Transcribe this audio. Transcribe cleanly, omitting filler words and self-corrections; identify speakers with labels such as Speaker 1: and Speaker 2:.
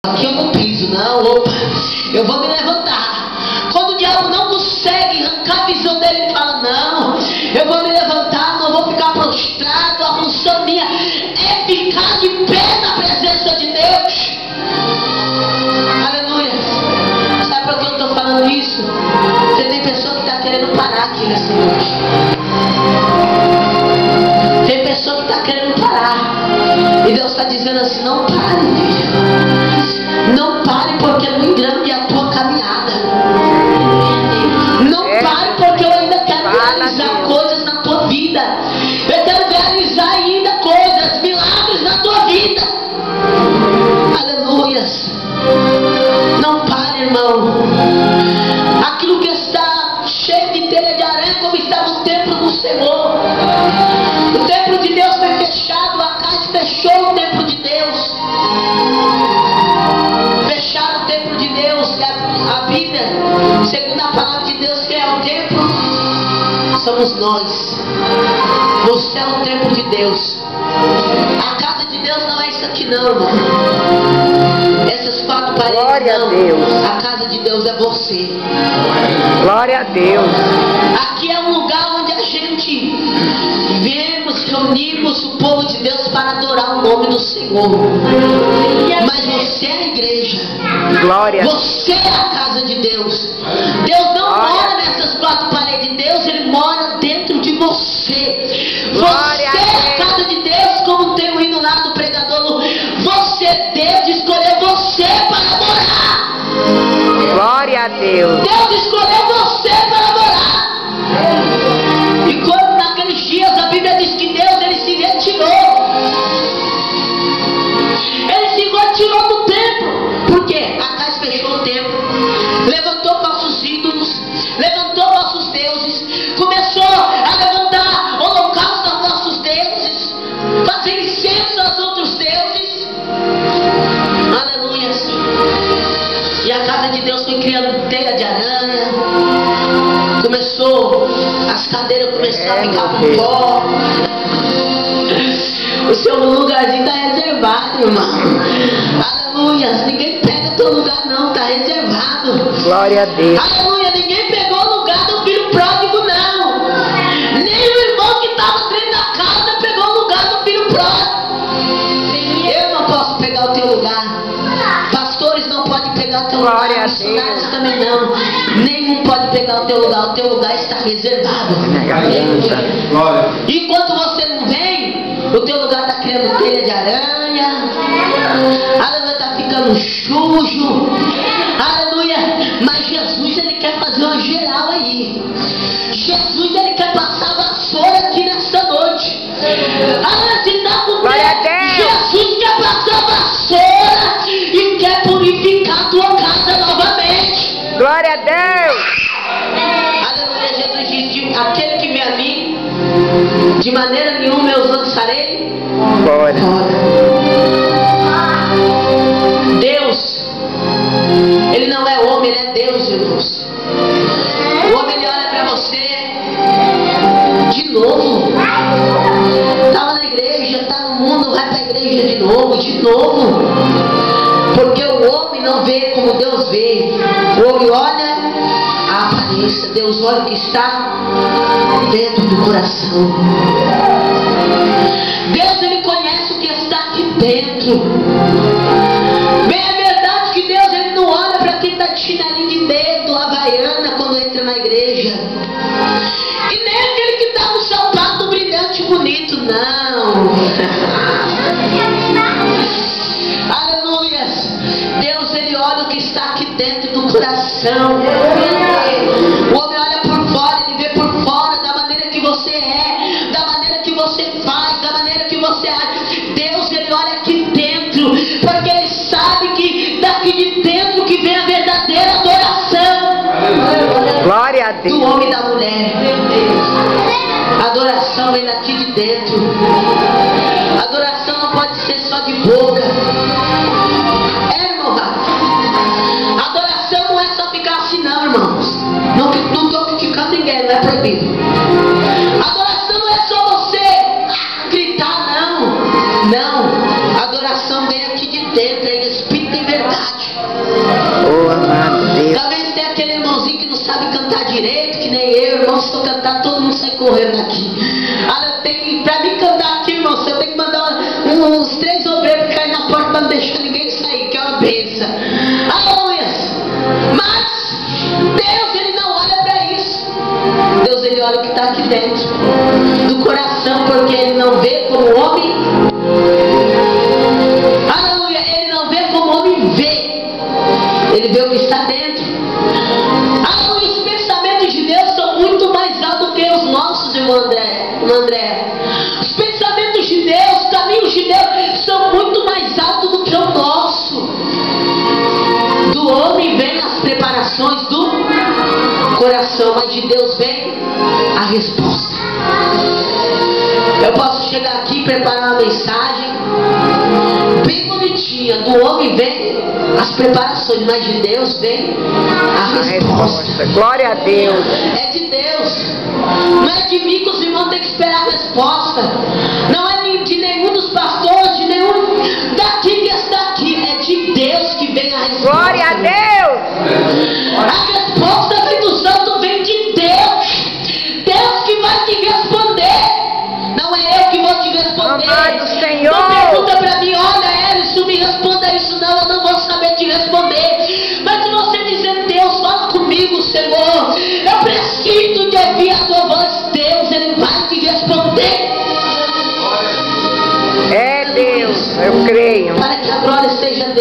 Speaker 1: Aqui eu não piso, não. Opa, eu vou me levantar. Quando o diabo não consegue arrancar a visão dele, ele fala: não, eu vou me levantar, não vou ficar prostrado. A função minha é ficar de pé na presença de Deus. Aleluia. Sabe por que eu estou falando isso? Porque tem pessoa que está querendo parar aqui nessa noite. Tem pessoa que está querendo parar. E Deus está dizendo assim: não pare, filho. Não pare, porque é muito grande a tua caminhada. Não pare, porque eu ainda quero realizar coisas na tua vida. Eu quero realizar ainda coisas, milagres na tua vida. Aleluias. Não pare, irmão. Aquilo que está cheio de telha de aranha, como estava o templo do Senhor. O templo de Deus foi fechado, a casa fechou o templo de Deus. Fecharam o templo de Deus. A Bíblia, segundo a palavra de Deus, que é o templo, somos nós. Você é o templo de Deus. A casa de Deus não é isso aqui não, irmão. Essas quatro paredes.
Speaker 2: Glória
Speaker 1: não.
Speaker 2: a Deus.
Speaker 1: A casa de Deus é você.
Speaker 2: Glória a Deus.
Speaker 1: Aqui é um lugar onde a gente viemos, reunimos o povo de Deus para adorar o nome do Senhor. Mas você é a igreja.
Speaker 2: Glória.
Speaker 1: Você é a casa de Deus. Deus não mora nessas quatro paredes. Deus, Ele mora dentro de você. Você é a casa de Deus, como tem o hino lá do pregador. Deus escolheu você para morar.
Speaker 2: Glória a Deus.
Speaker 1: Deus escolheu você para morar. E quando naqueles dias a Bíblia diz que Deus, Ele se retirou. Ele se retirou do templo. Por quê? Acais fechou o templo. Levantou falsos ídolos. Levantou falsos deuses. Começou a levantar holocaustos a falsos deuses. Fazer incenso aos outros deuses. Aleluia. E a casa de Deus foi criando teia de aranha. Começou, as cadeiras começaram a ficar com pó. O seu lugarzinho está reservado, irmão. Aleluia. Ninguém pega teu lugar não, está reservado.
Speaker 2: Glória a Deus.
Speaker 1: Aleluia. Ninguém pegou o lugar do filho pródigo, não. Nem o irmão que estava dentro da casa pegou o lugar do filho pródigo. Eu não posso pegar o teu lugar. Pastores não podem pegar o teu lugar. Missionários também não. Nenhum pode pegar o teu lugar. O teu lugar está reservado. Enquanto você não vem, o teu lugar está criando telha de aranha. Aleluia, está ficando sujo. Aleluia. Mas Jesus, Ele quer fazer uma geral aí. Jesus, Ele quer passar vassoura aqui nessa noite. Aleluia, se dá com Jesus quer passar vassoura e quer purificar a tua casa novamente.
Speaker 2: Glória a Deus.
Speaker 1: Aleluia. Jesus diz: aquele que vem a mim, de maneira nenhuma eu os lançarei
Speaker 2: Glória.
Speaker 1: fora. Deus, Ele não é homem, Ele é Deus, irmãos. O homem, ele olha para você de novo. Estava na igreja, está no mundo, vai para a igreja de novo. Porque o homem não vê como Deus vê. O homem olha a aparência. Deus olha o que está dentro do coração. Deus, Ele conhece o que está aqui dentro. Bem, é verdade que Deus, Ele não olha para quem está de chinelinho de dedo, havaiana, quando entra na igreja. E nem aquele que está no sapato brilhante bonito, não. Aleluia. Deus, Ele olha o que está aqui dentro do coração. O homem olha por fora, ele vê por fora, da maneira que você é, da maneira que você faz, da maneira que você age. Deus, Ele olha aqui dentro, porque Ele sabe que daqui de dentro que vem a verdadeira adoração.
Speaker 2: Glória a Deus.
Speaker 1: Do homem e da mulher. A adoração vem daqui de dentro. A adoração não pode ser só de boca. É, irmão. A adoração não é só ficar assim não, irmãos. Não estou criticando ninguém, não é proibido. A adoração não é só você gritar, não. Não. A adoração vem aqui de dentro, é em espírito e verdade. irmão, se eu cantar, todo mundo sai correndo daqui. Pra mim cantar aqui, irmão, você tem que mandar uns 3 obreiros cair na porta para não deixar ninguém sair, que é uma bênção. Aleluia! Mas Deus, ele não olha para isso. Deus, ele olha o que está aqui dentro do coração, porque ele não vê como o homem. Aleluia! Ele não vê como o homem vê. Ele vê o que está dentro. Aleluia! Os pensamentos de Deus são muito mais altos que os nossos, irmão André. Os pensamentos de Deus, os caminhos de Deus são muito mais altos do que o nosso. Do homem vem as preparações do coração, mas de Deus vem a resposta. Eu posso chegar aqui e preparar uma mensagem bem bonitinha. Do homem vem as preparações, mas de Deus vem a resposta.
Speaker 2: Glória a Deus.
Speaker 1: É de Deus. Não é de mim que os irmãos têm que esperar a resposta. Não é de nenhum dos pastores, de nenhum daqui que está aqui. É de Deus que vem a resposta.
Speaker 2: Glória a Deus.
Speaker 1: A resposta vem do santo, vem de Deus. Deus que vai te responder. Não é eu que vou te responder.
Speaker 2: Amado Senhor.
Speaker 1: Não pergunta para mim, olha, Elison, me responda isso. Não, eu não vou saber te responder. Mas se você dizer, Deus, fala comigo, Senhor, eu preciso de ouvir a tua voz, Deus, ele vai te responder.
Speaker 2: É Deus, eu creio.
Speaker 1: Para que a glória seja Deus.